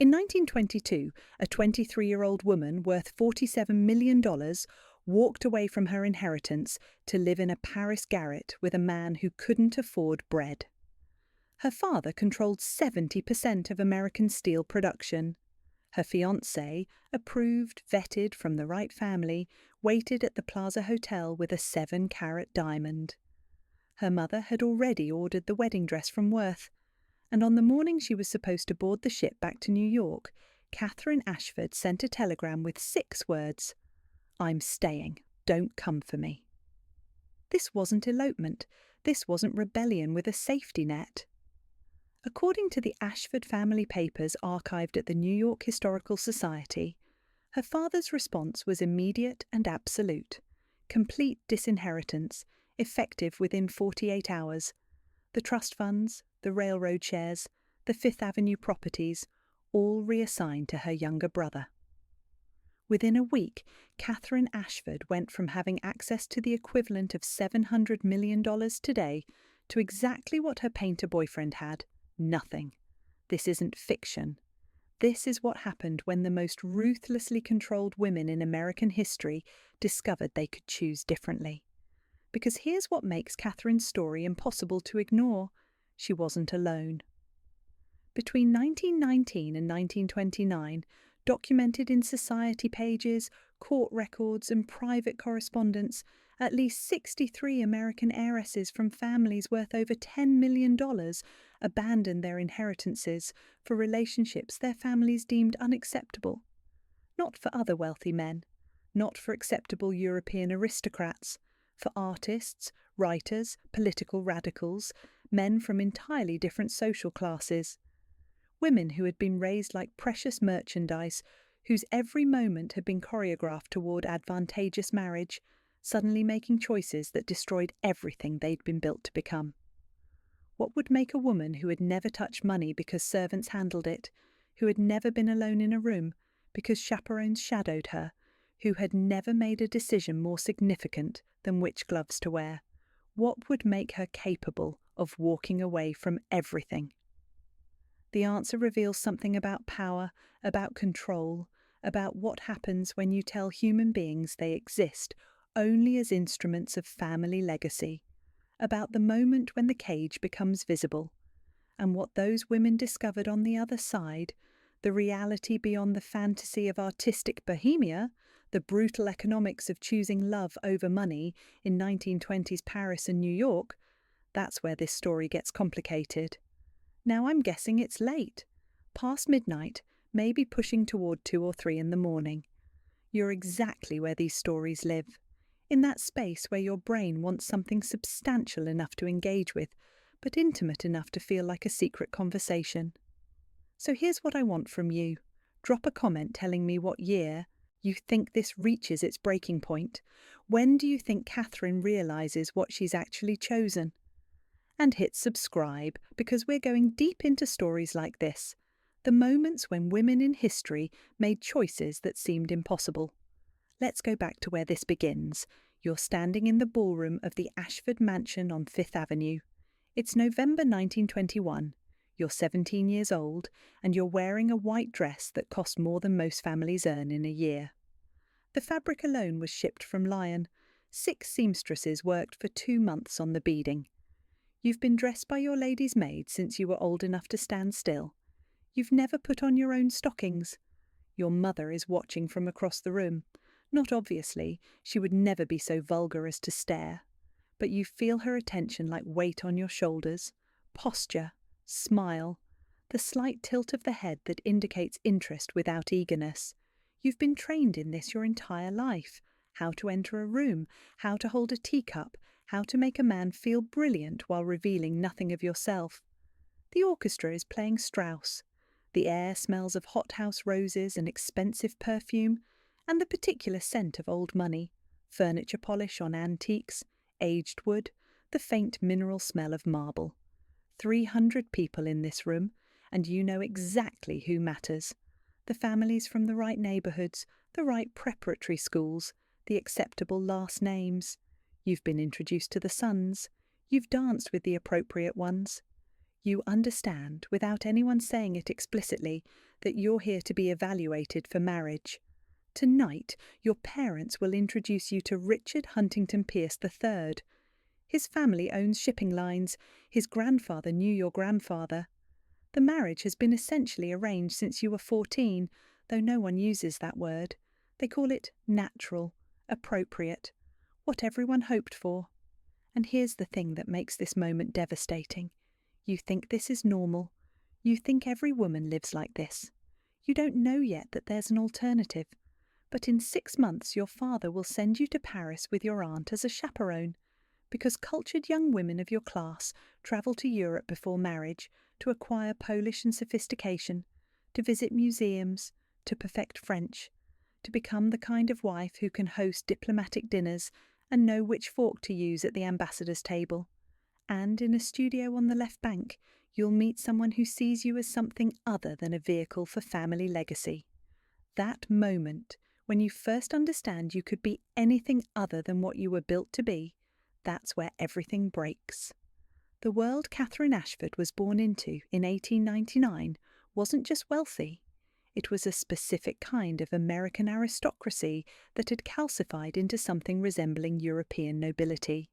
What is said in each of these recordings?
In 1922, a 23-year-old woman worth $47 million walked away from her inheritance to live in a Paris garret with a man who couldn't afford bread. Her father controlled 70% of American steel production. Her fiancé, approved, vetted from the right family, waited at the Plaza Hotel with a 7-carat diamond. Her mother had already ordered the wedding dress from Worth, and on the morning she was supposed to board the ship back to New York, Catherine Ashford sent a telegram with 6 words: "I'm staying. Don't come for me." This wasn't elopement. This wasn't rebellion with a safety net. According to the Ashford family papers archived at the New York Historical Society, her father's response was immediate and absolute. Complete disinheritance, effective within 48 hours. The trust funds, the railroad shares, the Fifth Avenue properties, all reassigned to her younger brother. Within a week, Catherine Ashford went from having access to the equivalent of $700 million today to exactly what her painter boyfriend had: nothing. This isn't fiction. This is what happened when the most ruthlessly controlled women in American history discovered they could choose differently. Because here's what makes Catherine's story impossible to ignore: she wasn't alone. Between 1919 and 1929, documented in society pages, court records, and private correspondence, at least 63 American heiresses from families worth over $10 million abandoned their inheritances for relationships their families deemed unacceptable. Not for other wealthy men, not for acceptable European aristocrats, for artists, writers, political radicals, men from entirely different social classes. Women who had been raised like precious merchandise, whose every moment had been choreographed toward advantageous marriage, suddenly making choices that destroyed everything they'd been built to become. What would make a woman who had never touched money because servants handled it, who had never been alone in a room because chaperones shadowed her, who had never made a decision more significant than which gloves to wear? What would make her capable of walking away from everything? The answer reveals something about power, about control, about what happens when you tell human beings they exist only as instruments of family legacy, about the moment when the cage becomes visible, and what those women discovered on the other side, the reality beyond the fantasy of artistic bohemia, the brutal economics of choosing love over money in 1920s Paris and New York. That's where this story gets complicated. Now I'm guessing it's late, past midnight, maybe pushing toward 2 or 3 in the morning. You're exactly where these stories live, in that space where your brain wants something substantial enough to engage with, but intimate enough to feel like a secret conversation. So here's what I want from you. Drop a comment telling me what year you think this reaches its breaking point. When do you think Catherine realizes what she's actually chosen? And hit subscribe, because we're going deep into stories like this, the moments when women in history made choices that seemed impossible. Let's go back to where this begins. You're standing in the ballroom of the Ashford Mansion on Fifth Avenue. It's November 1921. You're 17 years old, and you're wearing a white dress that cost more than most families earn in a year. The fabric alone was shipped from Lyon. 6 seamstresses worked for 2 months on the beading. You've been dressed by your lady's maid since you were old enough to stand still. You've never put on your own stockings. Your mother is watching from across the room. Not obviously, she would never be so vulgar as to stare. But you feel her attention like weight on your shoulders, posture, smile, the slight tilt of the head that indicates interest without eagerness. You've been trained in this your entire life. How to enter a room, how to hold a teacup, how to make a man feel brilliant while revealing nothing of yourself. The orchestra is playing Strauss. The air smells of hothouse roses and expensive perfume, and the particular scent of old money, furniture polish on antiques, aged wood, the faint mineral smell of marble. 300 people in this room, and you know exactly who matters. The families from the right neighbourhoods, the right preparatory schools, the acceptable last names. You've been introduced to the sons. You've danced with the appropriate ones. You understand, without anyone saying it explicitly, that you're here to be evaluated for marriage. Tonight, your parents will introduce you to Richard Huntington Pierce III. His family owns shipping lines. His grandfather knew your grandfather. The marriage has been essentially arranged since you were 14, though no one uses that word. They call it natural, appropriate, what everyone hoped for. And here's the thing that makes this moment devastating. You think this is normal. You think every woman lives like this. You don't know yet that there's an alternative. But in 6 months your father will send you to Paris with your aunt as a chaperone, because cultured young women of your class travel to Europe before marriage to acquire Polish and sophistication, to visit museums, to perfect French, to become the kind of wife who can host diplomatic dinners and know which fork to use at the ambassador's table. And in a studio on the left bank, you'll meet someone who sees you as something other than a vehicle for family legacy. That moment, when you first understand you could be anything other than what you were built to be, that's where everything breaks. The world Catherine Ashford was born into in 1899 wasn't just wealthy. It was a specific kind of American aristocracy that had calcified into something resembling European nobility.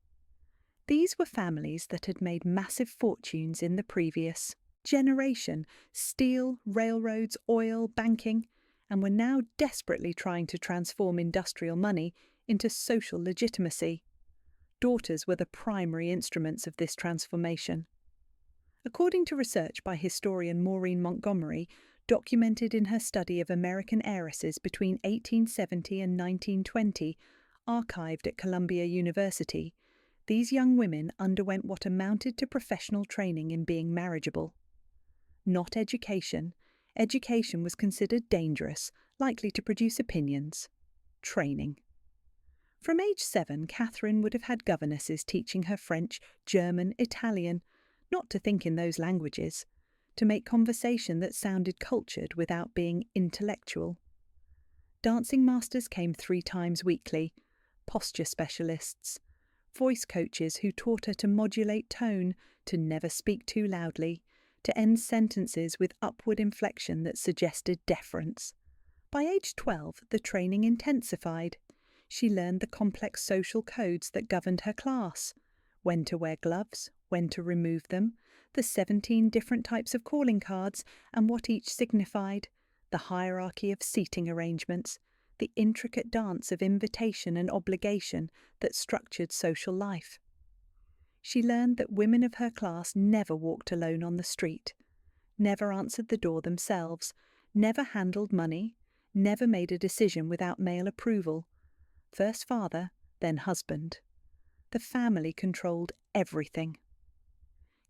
These were families that had made massive fortunes in the previous generation: steel, railroads, oil, banking, and were now desperately trying to transform industrial money into social legitimacy. Daughters were the primary instruments of this transformation. According to research by historian Maureen Montgomery, documented in her study of American heiresses between 1870 and 1920, archived at Columbia University, these young women underwent what amounted to professional training in being marriageable. Not education. Education was considered dangerous, likely to produce opinions. Training. From age 7, Catherine would have had governesses teaching her French, German, Italian, not to think in those languages, to make conversation that sounded cultured without being intellectual. Dancing masters came 3 times weekly, posture specialists, voice coaches who taught her to modulate tone, to never speak too loudly, to end sentences with upward inflection that suggested deference. By age 12, the training intensified. She learned the complex social codes that governed her class: when to wear gloves, when to remove them, the 17 different types of calling cards and what each signified, the hierarchy of seating arrangements, the intricate dance of invitation and obligation that structured social life. She learned that women of her class never walked alone on the street, never answered the door themselves, never handled money, never made a decision without male approval. First father, then husband. The family controlled everything.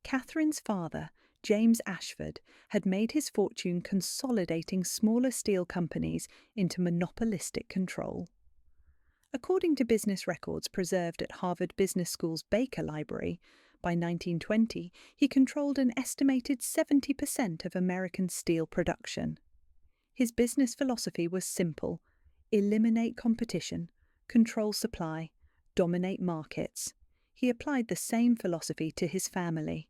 Catherine's father, James Ashford, had made his fortune consolidating smaller steel companies into monopolistic control. According to business records preserved at Harvard Business School's Baker Library, by 1920 he controlled an estimated 70% of American steel production. His business philosophy was simple: eliminate competition, control supply, dominate markets. He applied the same philosophy to his family.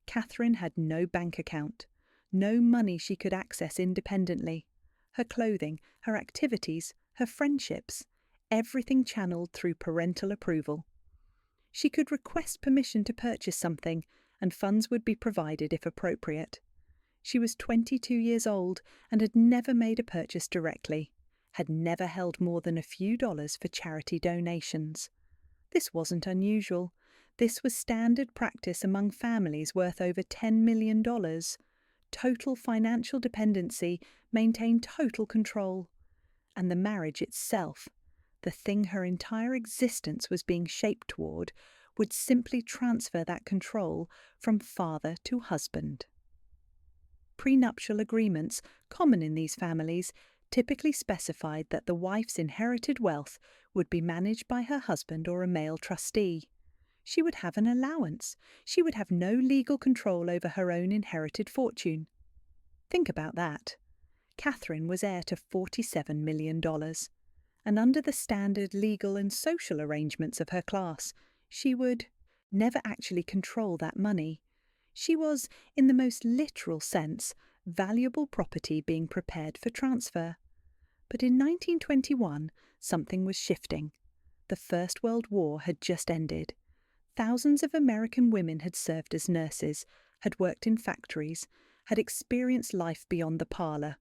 Catherine had no bank account, no money she could access independently. Her clothing, her activities, her friendships, everything channeled through parental approval. She could request permission to purchase something, and funds would be provided if appropriate. She was 22 years old and had never made a purchase directly, had never held more than a few dollars for charity donations. This wasn't unusual. This was standard practice among families worth over $10 million. Total financial dependency maintained total control. And the marriage itself, the thing her entire existence was being shaped toward, would simply transfer that control from father to husband. Prenuptial agreements, common in these families, typically specified that the wife's inherited wealth would be managed by her husband or a male trustee. She would have an allowance. She would have no legal control over her own inherited fortune. Think about that. Catherine was heir to $47 million, and under the standard legal and social arrangements of her class, she would never actually control that money. She was, in the most literal sense, valuable property being prepared for transfer. But in 1921, something was shifting. The First World War had just ended. Thousands of American women had served as nurses, had worked in factories, had experienced life beyond the parlour.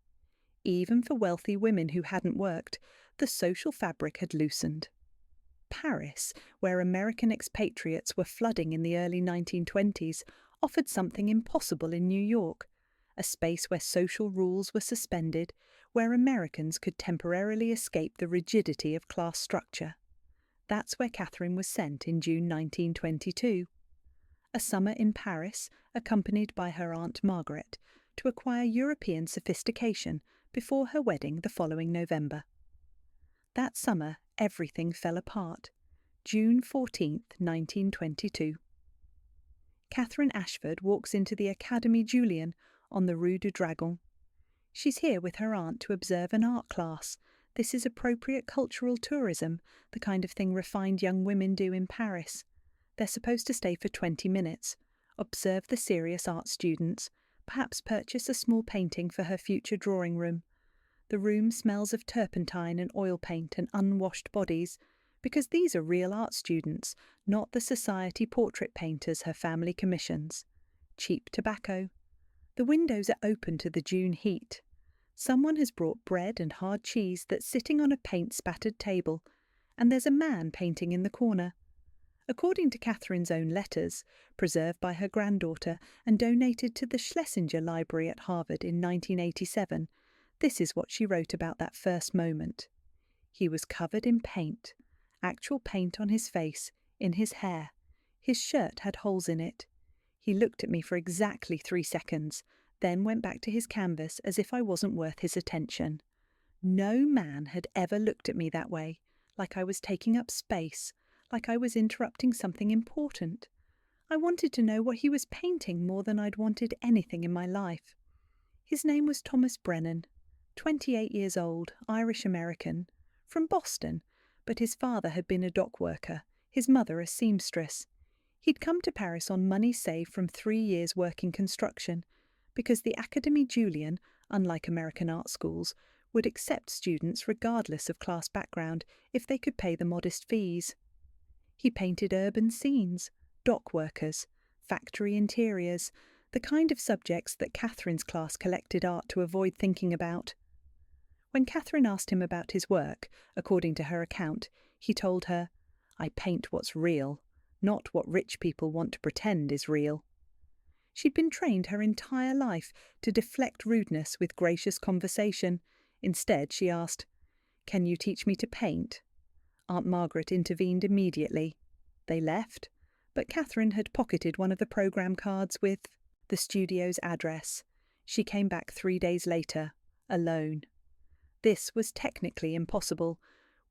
Even for wealthy women who hadn't worked, the social fabric had loosened. Paris, where American expatriates were flooding in the early 1920s, offered something impossible in New York, a space where social rules were suspended, where Americans could temporarily escape the rigidity of class structure. That's where Catherine was sent in June 1922. A summer in Paris, accompanied by her Aunt Margaret, to acquire European sophistication before her wedding the following November. That summer, everything fell apart. June 14th, 1922. Catherine Ashford walks into the Académie Julian on the Rue du Dragon. She's here with her aunt to observe an art class. This is appropriate cultural tourism, the kind of thing refined young women do in Paris. They're supposed to stay for 20 minutes, observe the serious art students, perhaps purchase a small painting for her future drawing room. The room smells of turpentine and oil paint and unwashed bodies, because these are real art students, not the society portrait painters her family commissions. Cheap tobacco. The windows are open to the June heat. Someone has brought bread and hard cheese that's sitting on a paint-spattered table, and there's a man painting in the corner. According to Catherine's own letters, preserved by her granddaughter and donated to the Schlesinger Library at Harvard in 1987, this is what she wrote about that first moment. He was covered in paint, actual paint on his face, in his hair. His shirt had holes in it. He looked at me for exactly 3 seconds, then went back to his canvas as if I wasn't worth his attention. No man had ever looked at me that way, like I was taking up space, like I was interrupting something important. I wanted to know what he was painting more than I'd wanted anything in my life. His name was Thomas Brennan, 28 years old, Irish-American, from Boston, but his father had been a dock worker, his mother a seamstress. He'd come to Paris on money saved from 3 years' work in construction, because the Académie Julian, unlike American art schools, would accept students regardless of class background if they could pay the modest fees. He painted urban scenes, dock workers, factory interiors, the kind of subjects that Catherine's class collected art to avoid thinking about. When Catherine asked him about his work, according to her account, he told her, "I paint what's real, not what rich people want to pretend is real." She'd been trained her entire life to deflect rudeness with gracious conversation. Instead, she asked, "Can you teach me to paint?" Aunt Margaret intervened immediately. They left, but Catherine had pocketed one of the programme cards with the studio's address. She came back 3 days later, alone. This was technically impossible.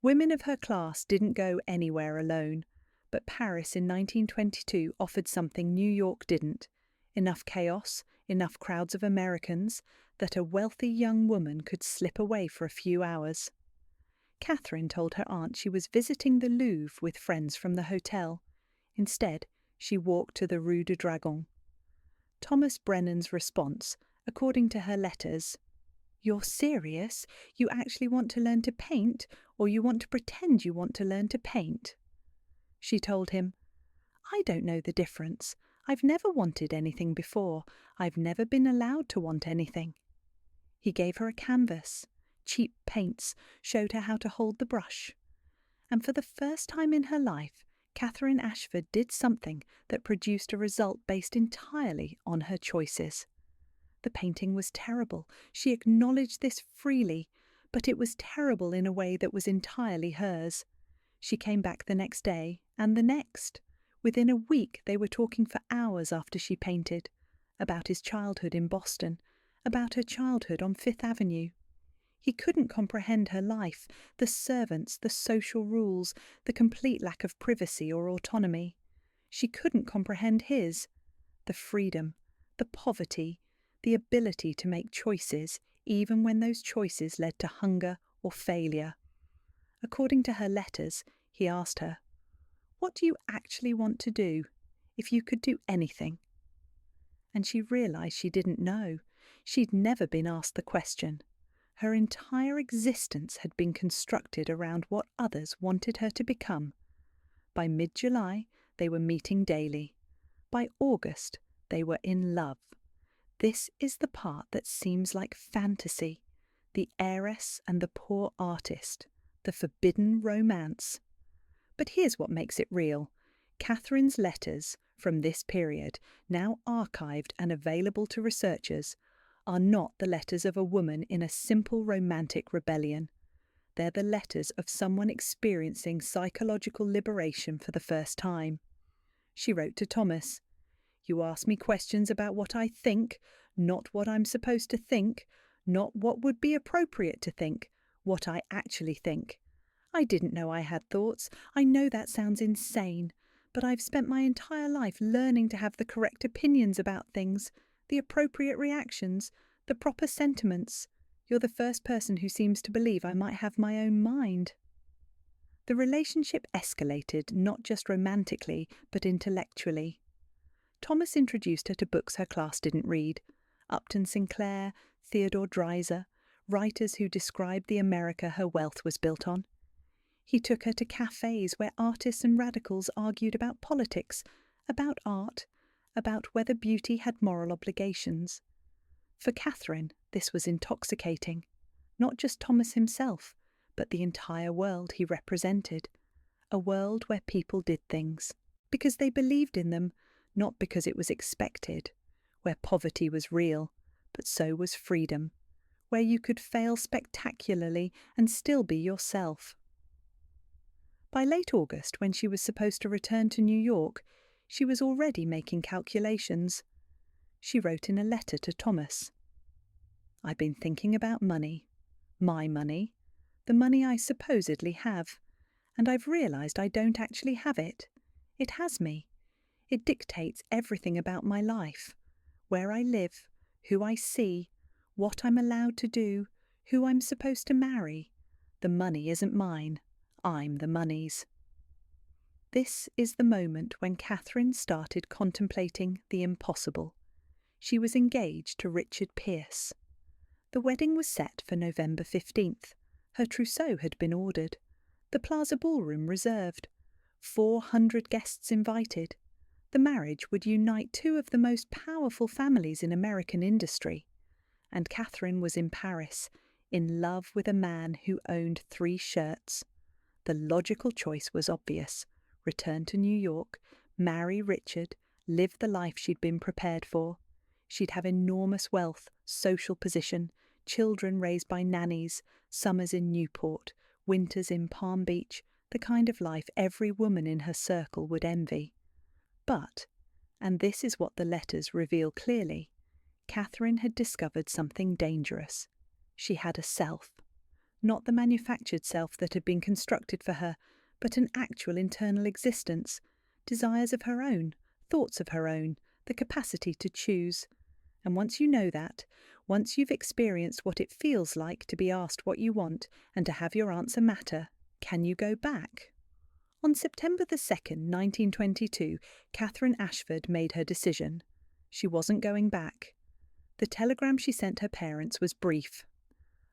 Women of her class didn't go anywhere alone, but Paris in 1922 offered something New York didn't. Enough chaos, enough crowds of Americans, that a wealthy young woman could slip away for a few hours. Catherine told her aunt she was visiting the Louvre with friends from the hotel. Instead, she walked to the Rue du Dragon. Thomas Brennan's response, according to her letters, "You're serious? You actually want to learn to paint, or you want to pretend you want to learn to paint?" She told him, "I don't know the difference. I've never wanted anything before. I've never been allowed to want anything." He gave her a canvas, cheap paints, showed her how to hold the brush. And for the first time in her life, Catherine Ashford did something that produced a result based entirely on her choices. The painting was terrible. She acknowledged this freely, but it was terrible in a way that was entirely hers. She came back the next day, and the next. Within a week they were talking for hours after she painted, about his childhood in Boston, about her childhood on Fifth Avenue. He couldn't comprehend her life, the servants, the social rules, the complete lack of privacy or autonomy. She couldn't comprehend his, the freedom, the poverty, the ability to make choices, even when those choices led to hunger or failure. According to her letters, he asked her, "What do you actually want to do, if you could do anything?" And she realised she didn't know. She'd never been asked the question. Her entire existence had been constructed around what others wanted her to become. By mid-July, they were meeting daily. By August, they were in love. This is the part that seems like fantasy, the heiress and the poor artist, the forbidden romance. But here's what makes it real. Catherine's letters from this period, now archived and available to researchers, are not the letters of a woman in a simple romantic rebellion. They're the letters of someone experiencing psychological liberation for the first time. She wrote to Thomas, "You ask me questions about what I think, not what I'm supposed to think, not what would be appropriate to think, what I actually think. I didn't know I had thoughts. I know that sounds insane, but I've spent my entire life learning to have the correct opinions about things, the appropriate reactions, the proper sentiments. You're the first person who seems to believe I might have my own mind." The relationship escalated not just romantically, but intellectually. Thomas introduced her to books her class didn't read: Upton Sinclair, Theodore Dreiser, writers who described the America her wealth was built on. He took her to cafes where artists and radicals argued about politics, about art, about whether beauty had moral obligations. For Catherine, this was intoxicating. Not just Thomas himself, but the entire world he represented. A world where people did things because they believed in them, not because it was expected. Where poverty was real, but so was freedom. Where you could fail spectacularly and still be yourself. By late August, when she was supposed to return to New York, she was already making calculations. She wrote in a letter to Thomas, "I've been thinking about money, my money, the money I supposedly have, and I've realised I don't actually have it. It has me. It dictates everything about my life, where I live, who I see, what I'm allowed to do, who I'm supposed to marry. The money isn't mine. I'm the money's." This is the moment when Catherine started contemplating the impossible. She was engaged to Richard Pierce. The wedding was set for November 15th. Her trousseau had been ordered. The Plaza Ballroom reserved. 400 guests invited. The marriage would unite two of the most powerful families in American industry. And Catherine was in Paris, in love with a man who owned 3 shirts. The logical choice was obvious: return to New York, marry Richard, live the life she'd been prepared for. She'd have enormous wealth, social position, children raised by nannies, summers in Newport, winters in Palm Beach, the kind of life every woman in her circle would envy. But, and this is what the letters reveal clearly, Catherine had discovered something dangerous. She had a self. Not the manufactured self that had been constructed for her, but an actual internal existence, desires of her own, thoughts of her own, the capacity to choose. And once you know that, once you've experienced what it feels like to be asked what you want and to have your answer matter, can you go back? On September the 2nd, 1922, Catherine Ashford made her decision. She wasn't going back. The telegram she sent her parents was brief.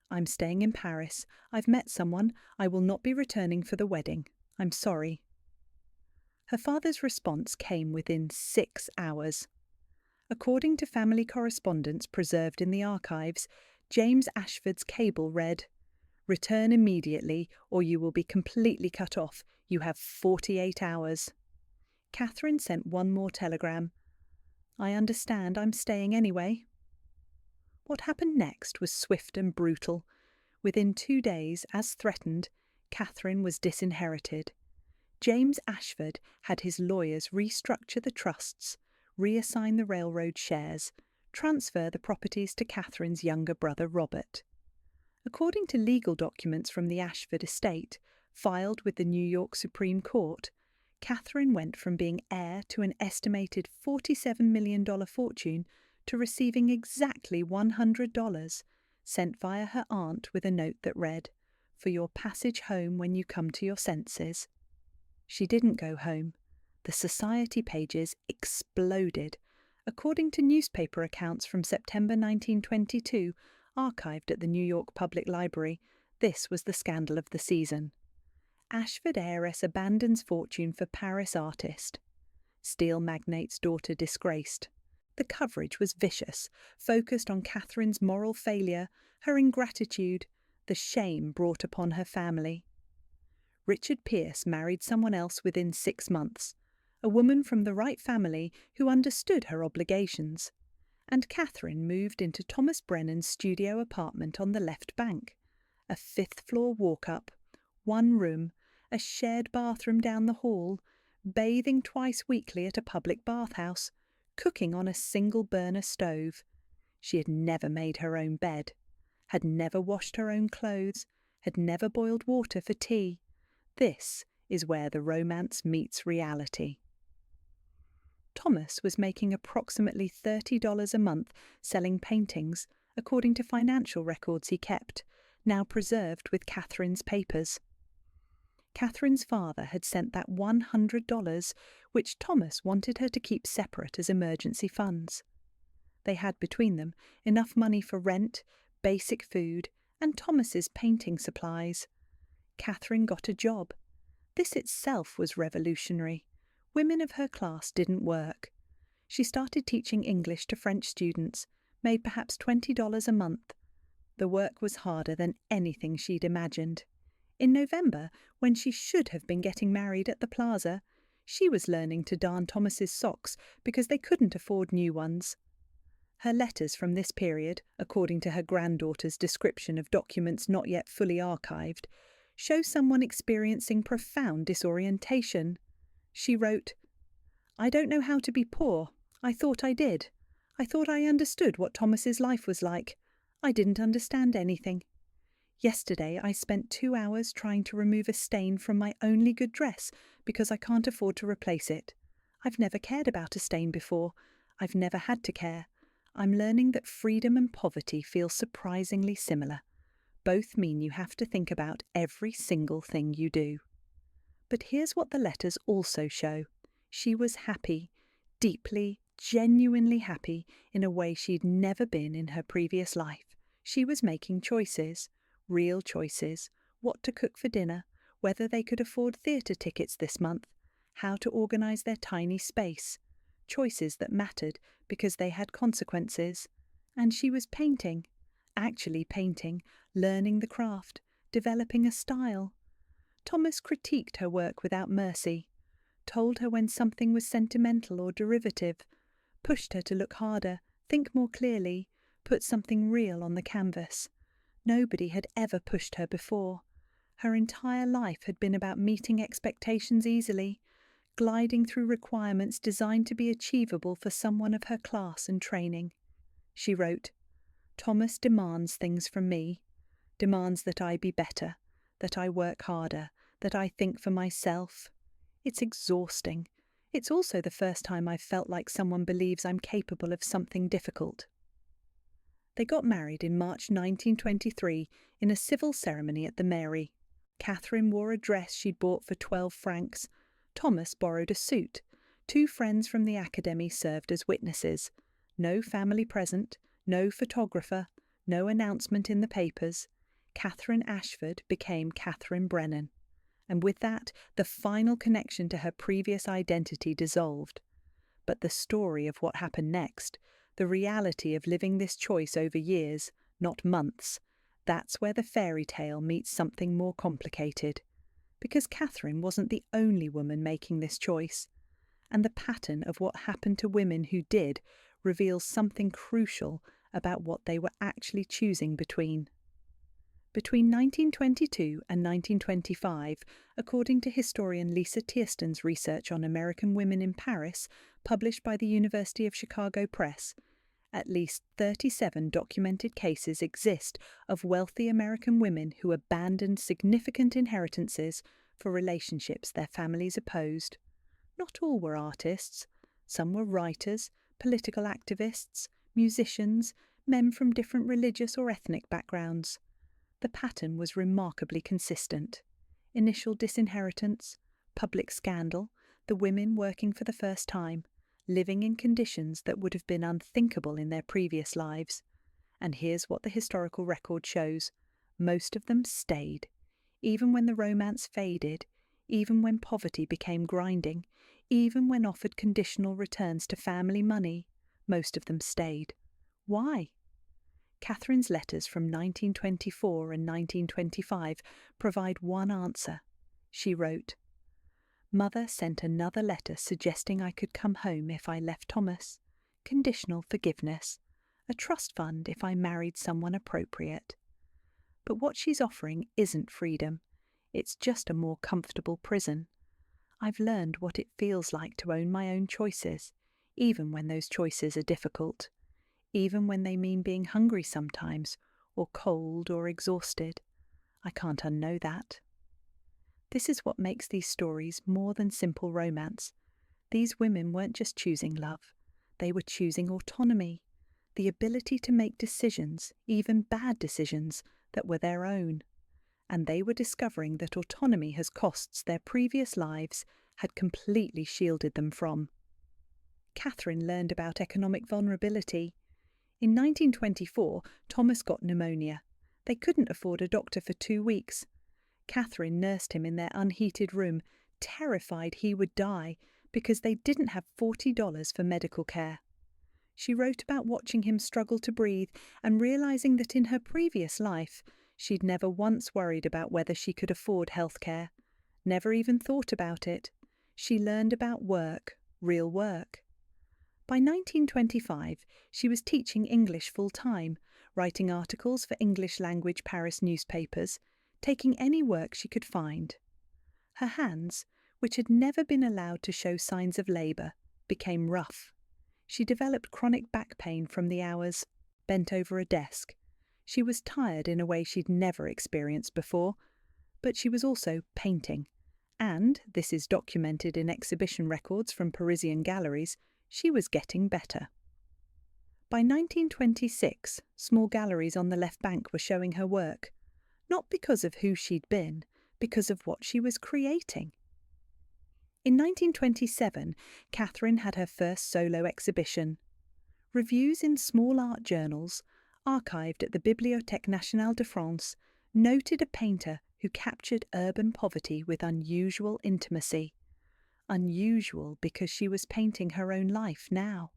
"I'm staying in Paris. I've met someone. I will not be returning for the wedding. I'm sorry." Her father's response came within 6 hours. According to family correspondence preserved in the archives, James Ashford's cable read, "Return immediately or you will be completely cut off. You have 48 hours. Catherine sent one more telegram. "I understand, I'm staying anyway." What happened next was swift and brutal. Within 2 days, as threatened, Catherine was disinherited. James Ashford had his lawyers restructure the trusts, reassign the railroad shares, transfer the properties to Catherine's younger brother Robert. According to legal documents from the Ashford estate, filed with the New York Supreme Court, Catherine went from being heir to an estimated $47 million fortune to receiving exactly $100, sent via her aunt with a note that read, "For your passage home when you come to your senses." She didn't go home. The society pages exploded. According to newspaper accounts from September 1922, archived at the New York Public Library, this was the scandal of the season. Ashford heiress abandons fortune for Paris artist. Steel magnate's daughter disgraced. The coverage was vicious, focused on Catherine's moral failure, her ingratitude, the shame brought upon her family. Richard Pierce married someone else within 6 months, a woman from the right family who understood her obligations, and Catherine moved into Thomas Brennan's studio apartment on the left bank, a 5th-floor walk-up, 1 room, a shared bathroom down the hall, bathing twice weekly at a public bathhouse, cooking on a single-burner stove. She had never made her own bed, had never washed her own clothes, had never boiled water for tea. This is where the romance meets reality. Thomas was making approximately $30 a month selling paintings, according to financial records he kept, now preserved with Catherine's papers. Catherine's father had sent that $100, which Thomas wanted her to keep separate as emergency funds. They had between them enough money for rent, basic food, and Thomas's painting supplies. Catherine got a job. This itself was revolutionary. Women of her class didn't work. She started teaching English to French students, made perhaps $20 a month. The work was harder than anything she'd imagined. In November, when she should have been getting married at the plaza, she was learning to darn Thomas's socks because they couldn't afford new ones. Her letters from this period, according to her granddaughter's description of documents not yet fully archived, show someone experiencing profound disorientation. She wrote, "I don't know how to be poor. I thought I did. I thought I understood what Thomas's life was like. I didn't understand anything. Yesterday I spent 2 hours trying to remove a stain from my only good dress because I can't afford to replace it. I've never cared about a stain before. I've never had to care. I'm learning that freedom and poverty feel surprisingly similar. Both mean you have to think about every single thing you do." But here's what the letters also show. She was happy, deeply, genuinely happy in a way she'd never been in her previous life. She was making choices, real choices, what to cook for dinner, whether they could afford theatre tickets this month, how to organise their tiny space, choices that mattered because they had consequences. And she was painting, actually painting, learning the craft, developing a style. Thomas critiqued her work without mercy, told her when something was sentimental or derivative, pushed her to look harder, think more clearly, put something real on the canvas. Nobody had ever pushed her before. Her entire life had been about meeting expectations easily, gliding through requirements designed to be achievable for someone of her class and training. She wrote, "Thomas demands things from me, demands that I be better, that I work harder, that I think for myself. It's exhausting. It's also the first time I've felt like someone believes I'm capable of something difficult." They got married in March 1923 in a civil ceremony at the Mairie. Catherine wore a dress she'd bought for 12 francs. Thomas borrowed a suit. 2 friends from the academy served as witnesses. No family present, no photographer, no announcement in the papers. Catherine Ashford became Catherine Brennan. And with that, the final connection to her previous identity dissolved. But the story of what happened next, the reality of living this choice over years, not months, that's where the fairy tale meets something more complicated. Because Catherine wasn't the only woman making this choice. And the pattern of what happened to women who did reveals something crucial about what they were actually choosing between. Between 1922 and 1925, according to historian Lisa Tiersten's research on American women in Paris, published by the University of Chicago Press, at least 37 documented cases exist of wealthy American women who abandoned significant inheritances for relationships their families opposed. Not all were artists. Some were writers, political activists, musicians, men from different religious or ethnic backgrounds. The pattern was remarkably consistent. Initial disinheritance, public scandal, the women working for the first time, living in conditions that would have been unthinkable in their previous lives. And here's what the historical record shows. Most of them stayed. Even when the romance faded, even when poverty became grinding, even when offered conditional returns to family money, most of them stayed. Why? Catherine's letters from 1924 and 1925 provide one answer. She wrote, "Mother sent another letter suggesting I could come home if I left Thomas, conditional forgiveness, a trust fund if I married someone appropriate. But what she's offering isn't freedom. It's just a more comfortable prison. I've learned what it feels like to own my own choices, even when those choices are difficult, even when they mean being hungry sometimes, or cold or exhausted. I can't unknow that." This is what makes these stories more than simple romance. These women weren't just choosing love. They were choosing autonomy, the ability to make decisions, even bad decisions, that were their own. And they were discovering that autonomy has costs their previous lives had completely shielded them from. Catherine learned about economic vulnerability. In 1924, Thomas got pneumonia. They couldn't afford a doctor for 2 weeks. Catherine nursed him in their unheated room, terrified he would die because they didn't have $40 for medical care. She wrote about watching him struggle to breathe and realizing that in her previous life, she'd never once worried about whether she could afford health care, never even thought about it. She learned about work, real work. By 1925, she was teaching English full-time, writing articles for English-language Paris newspapers, taking any work she could find. Her hands, which had never been allowed to show signs of labour, became rough. She developed chronic back pain from the hours bent over a desk. She was tired in a way she'd never experienced before, but she was also painting. And, this is documented in exhibition records from Parisian galleries, she was getting better. By 1926, small galleries on the left bank were showing her work, not because of who she'd been, because of what she was creating. In 1927, Catherine had her first solo exhibition. Reviews in small art journals, archived at the Bibliothèque Nationale de France, noted a painter who captured urban poverty with unusual intimacy. Unusual because she was painting her own life now.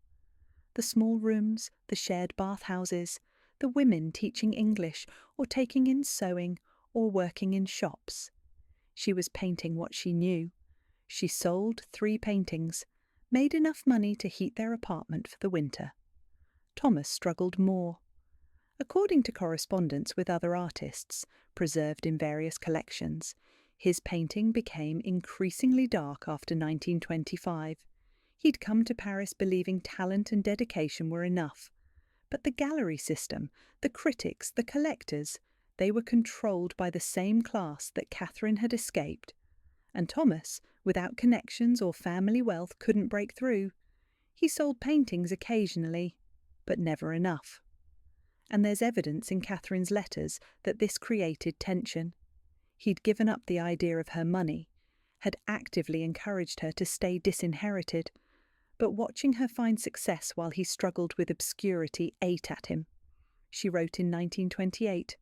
The small rooms, the shared bathhouses, the women teaching English or taking in sewing or working in shops. She was painting what she knew. She sold 3 paintings, made enough money to heat their apartment for the winter. Thomas struggled more. According to correspondence with other artists, preserved in various collections, his painting became increasingly dark after 1925. He'd come to Paris believing talent and dedication were enough. But the gallery system, the critics, the collectors, they were controlled by the same class that Catherine had escaped. And Thomas, without connections or family wealth, couldn't break through. He sold paintings occasionally, but never enough. And there's evidence in Catherine's letters that this created tension. He'd given up the idea of her money, had actively encouraged her to stay disinherited, but watching her find success while he struggled with obscurity ate at him. She wrote in 1928,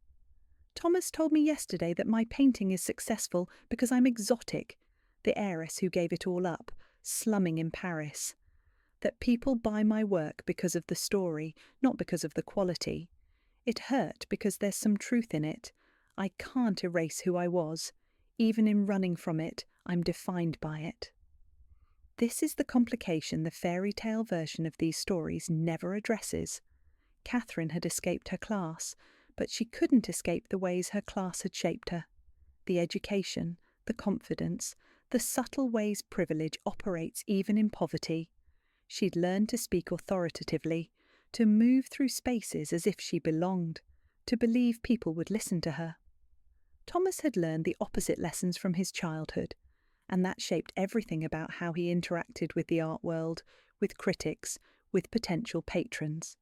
"Thomas told me yesterday that my painting is successful because I'm exotic, the heiress who gave it all up, slumming in Paris. That people buy my work because of the story, not because of the quality. It hurt because there's some truth in it. I can't erase who I was. Even in running from it, I'm defined by it." This is the complication the fairy tale version of these stories never addresses. Catherine had escaped her class, but she couldn't escape the ways her class had shaped her. The education, the confidence, the subtle ways privilege operates even in poverty. She'd learned to speak authoritatively, to move through spaces as if she belonged, to believe people would listen to her. Thomas had learned the opposite lessons from his childhood, and that shaped everything about how he interacted with the art world, with critics, with potential patrons.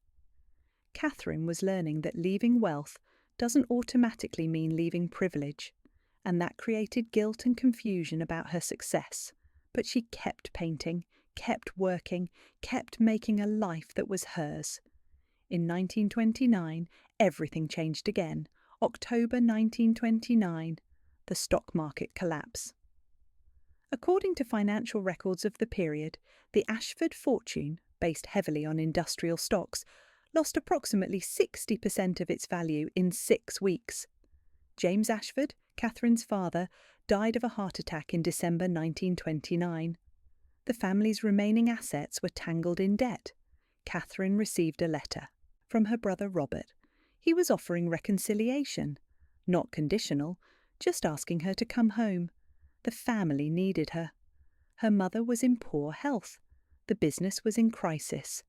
Catherine was learning that leaving wealth doesn't automatically mean leaving privilege, and that created guilt and confusion about her success, but she kept painting, kept working, kept making a life that was hers. In 1929, everything changed again. October 1929, the stock market collapse. According to financial records of the period, the Ashford fortune, based heavily on industrial stocks, lost approximately 60% of its value in 6 weeks. James Ashford, Catherine's father, died of a heart attack in December 1929. The family's remaining assets were tangled in debt. Catherine received a letter from her brother Robert. He was offering reconciliation, not conditional, just asking her to come home. The family needed her. Her mother was in poor health. The business was in crisis.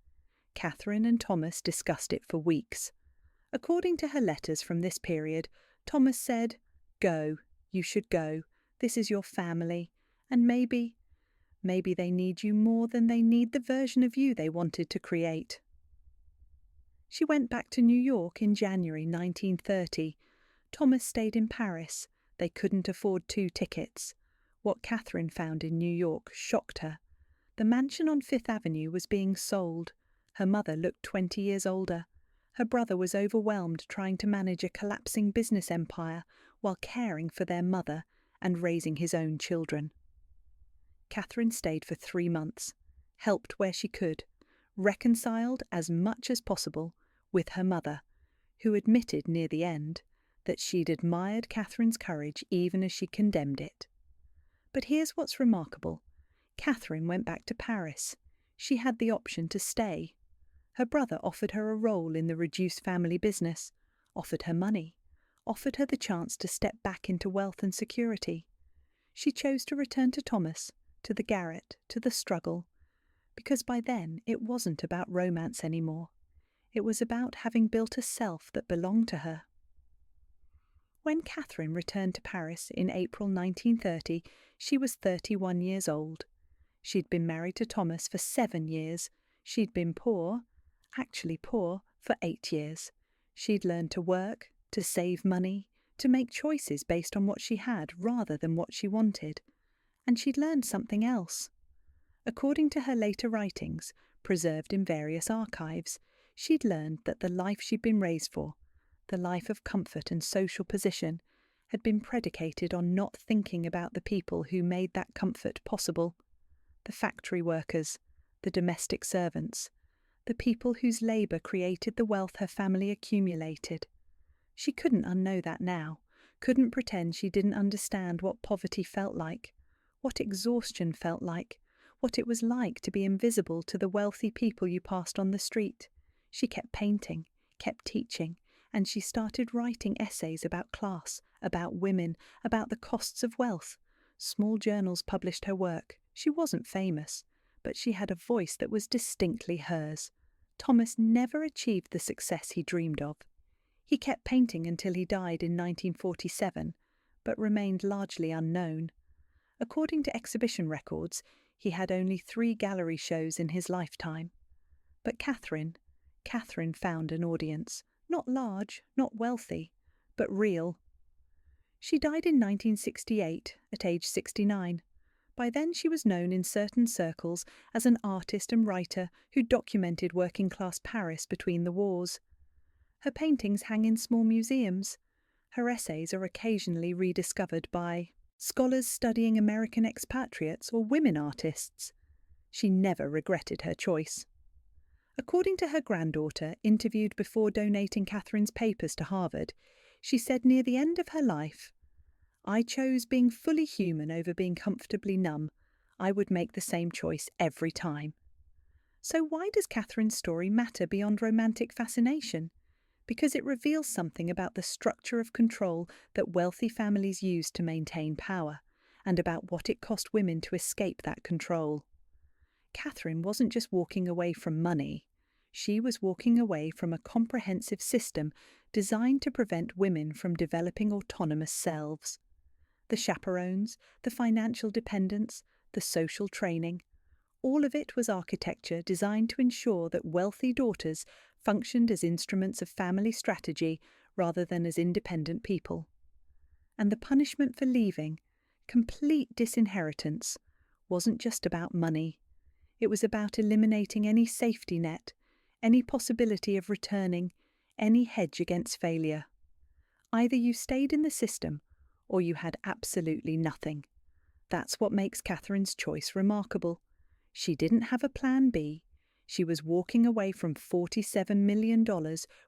Catherine and Thomas discussed it for weeks. According to her letters from this period, Thomas said, "Go, you should go. This is your family. And maybe they need you more than they need the version of you they wanted to create." She went back to New York in January 1930. Thomas stayed in Paris. They couldn't afford 2 tickets. What Catherine found in New York shocked her. The mansion on Fifth Avenue was being sold. Her mother looked 20 years older. Her brother was overwhelmed trying to manage a collapsing business empire while caring for their mother and raising his own children. Catherine stayed for 3 months, helped where she could, reconciled as much as possible with her mother, who admitted near the end that she'd admired Catherine's courage even as she condemned it. But here's what's remarkable. Catherine went back to Paris. She had the option to stay. Her brother offered her a role in the reduced family business, offered her money, offered her the chance to step back into wealth and security. She chose to return to Thomas, to the garret, to the struggle, because by then it wasn't about romance anymore. It was about having built a self that belonged to her. When Catherine returned to Paris in April 1930, she was 31 years old. She'd been married to Thomas for 7 years. She'd been poor, for 8 years. She'd learned to work, to save money, to make choices based on what she had rather than what she wanted. And she'd learned something else. According to her later writings, preserved in various archives, she'd learned that the life she'd been raised for, the life of comfort and social position, had been predicated on not thinking about the people who made that comfort possible. The factory workers, the domestic servants, the people whose labour created the wealth her family accumulated. She couldn't unknow that now, couldn't pretend she didn't understand what poverty felt like, what exhaustion felt like, what it was like to be invisible to the wealthy people you passed on the street. She kept painting, kept teaching, and she started writing essays about class, about women, about the costs of wealth. Small journals published her work. She wasn't famous, but she had a voice that was distinctly hers. Thomas never achieved the success he dreamed of. He kept painting until he died in 1947, but remained largely unknown. According to exhibition records, he had only 3 gallery shows in his lifetime. But Catherine found an audience. Not large, not wealthy, but real. She died in 1968, at age 69. By then she was known in certain circles as an artist and writer who documented working-class Paris between the wars. Her paintings hang in small museums. Her essays are occasionally rediscovered by scholars studying American expatriates or women artists. She never regretted her choice. According to her granddaughter, interviewed before donating Catherine's papers to Harvard, she said near the end of her life, "I chose being fully human over being comfortably numb. I would make the same choice every time." So why does Catherine's story matter beyond romantic fascination? Because it reveals something about the structure of control that wealthy families use to maintain power, and about what it cost women to escape that control. Catherine wasn't just walking away from money. She was walking away from a comprehensive system designed to prevent women from developing autonomous selves. The chaperones, the financial dependence, the social training, all of it was architecture designed to ensure that wealthy daughters functioned as instruments of family strategy rather than as independent people. And the punishment for leaving, complete disinheritance, wasn't just about money. It was about eliminating any safety net, any possibility of returning, any hedge against failure. Either you stayed in the system, or you had absolutely nothing. That's what makes Catherine's choice remarkable. She didn't have a plan B. She was walking away from $47 million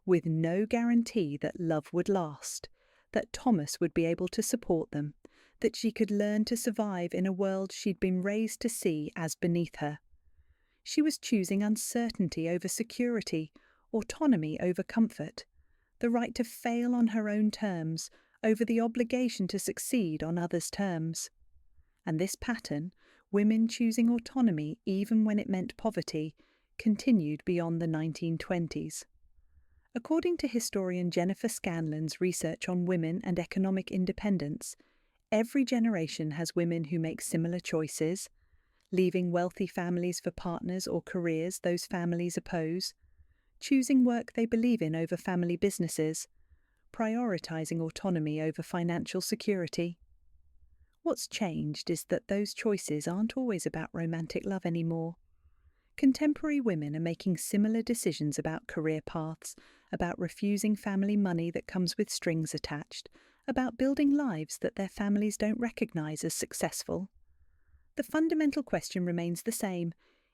with no guarantee that love would last, that Thomas would be able to support them, that she could learn to survive in a world she'd been raised to see as beneath her. She was choosing uncertainty over security, autonomy over comfort, the right to fail on her own terms over the obligation to succeed on others' terms. And this pattern, women choosing autonomy even when it meant poverty, continued beyond the 1920s. According to historian Jennifer Scanlon's research on women and economic independence, every generation has women who make similar choices, leaving wealthy families for partners or careers those families oppose, choosing work they believe in over family businesses, prioritizing autonomy over financial security. What's changed is that those choices aren't always about romantic love anymore. Contemporary women are making similar decisions about career paths, about refusing family money that comes with strings attached, about building lives that their families don't recognize as successful. The fundamental question remains the same.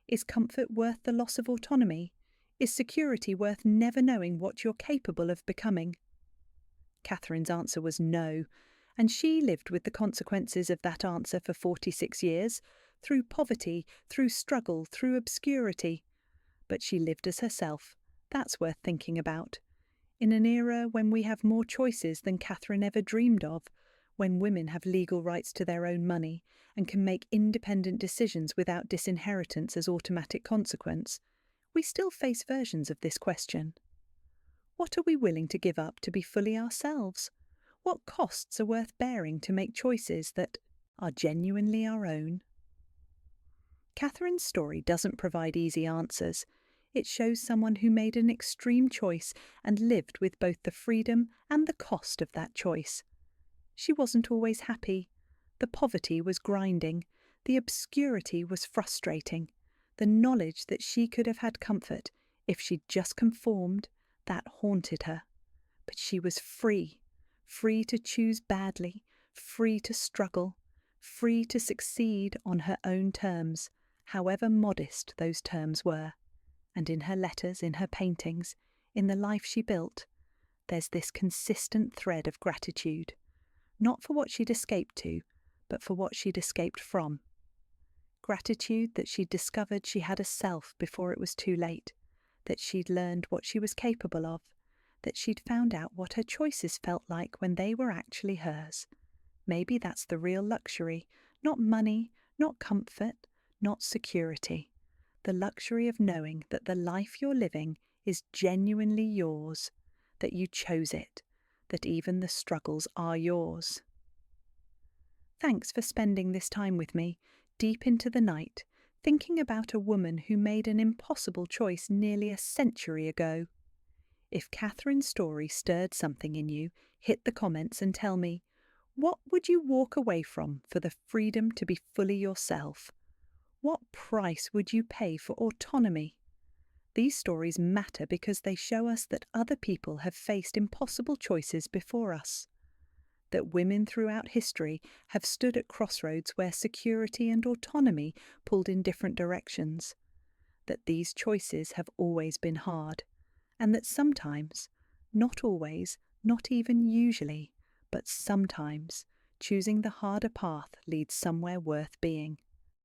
Is comfort worth the loss of autonomy? Is security worth never knowing what you're capable of becoming? Catherine's answer was no, and she lived with the consequences of that answer for 46 years, through poverty, through struggle, through obscurity. But she lived as herself. That's worth thinking about. In an era when we have more choices than Catherine ever dreamed of, when women have legal rights to their own money and can make independent decisions without disinheritance as automatic consequence, we still face versions of this question. What are we willing to give up to be fully ourselves? What costs are worth bearing to make choices that are genuinely our own? Catherine's story doesn't provide easy answers. It shows someone who made an extreme choice and lived with both the freedom and the cost of that choice. She wasn't always happy. The poverty was grinding. The obscurity was frustrating. The knowledge that she could have had comfort if she'd just conformed, that haunted her. But she was free. Free to choose badly, free to struggle, free to succeed on her own terms, however modest those terms were. And in her letters, in her paintings, in the life she built, there's this consistent thread of gratitude, not for what she'd escaped to, but for what she'd escaped from. Gratitude that she'd discovered she had a self before it was too late, that she'd learned what she was capable of, that she'd found out what her choices felt like when they were actually hers. Maybe that's the real luxury, not money, not comfort, not security. The luxury of knowing that the life you're living is genuinely yours, that you chose it, that even the struggles are yours. Thanks for spending this time with me, deep into the night, thinking about a woman who made an impossible choice nearly a century ago. If Catherine's story stirred something in you, hit the comments and tell me, what would you walk away from for the freedom to be fully yourself? What price would you pay for autonomy? These stories matter because they show us that other people have faced impossible choices before us, that women throughout history have stood at crossroads where security and autonomy pulled in different directions, that these choices have always been hard, and that sometimes, not always, not even usually, but sometimes, choosing the harder path leads somewhere worth being.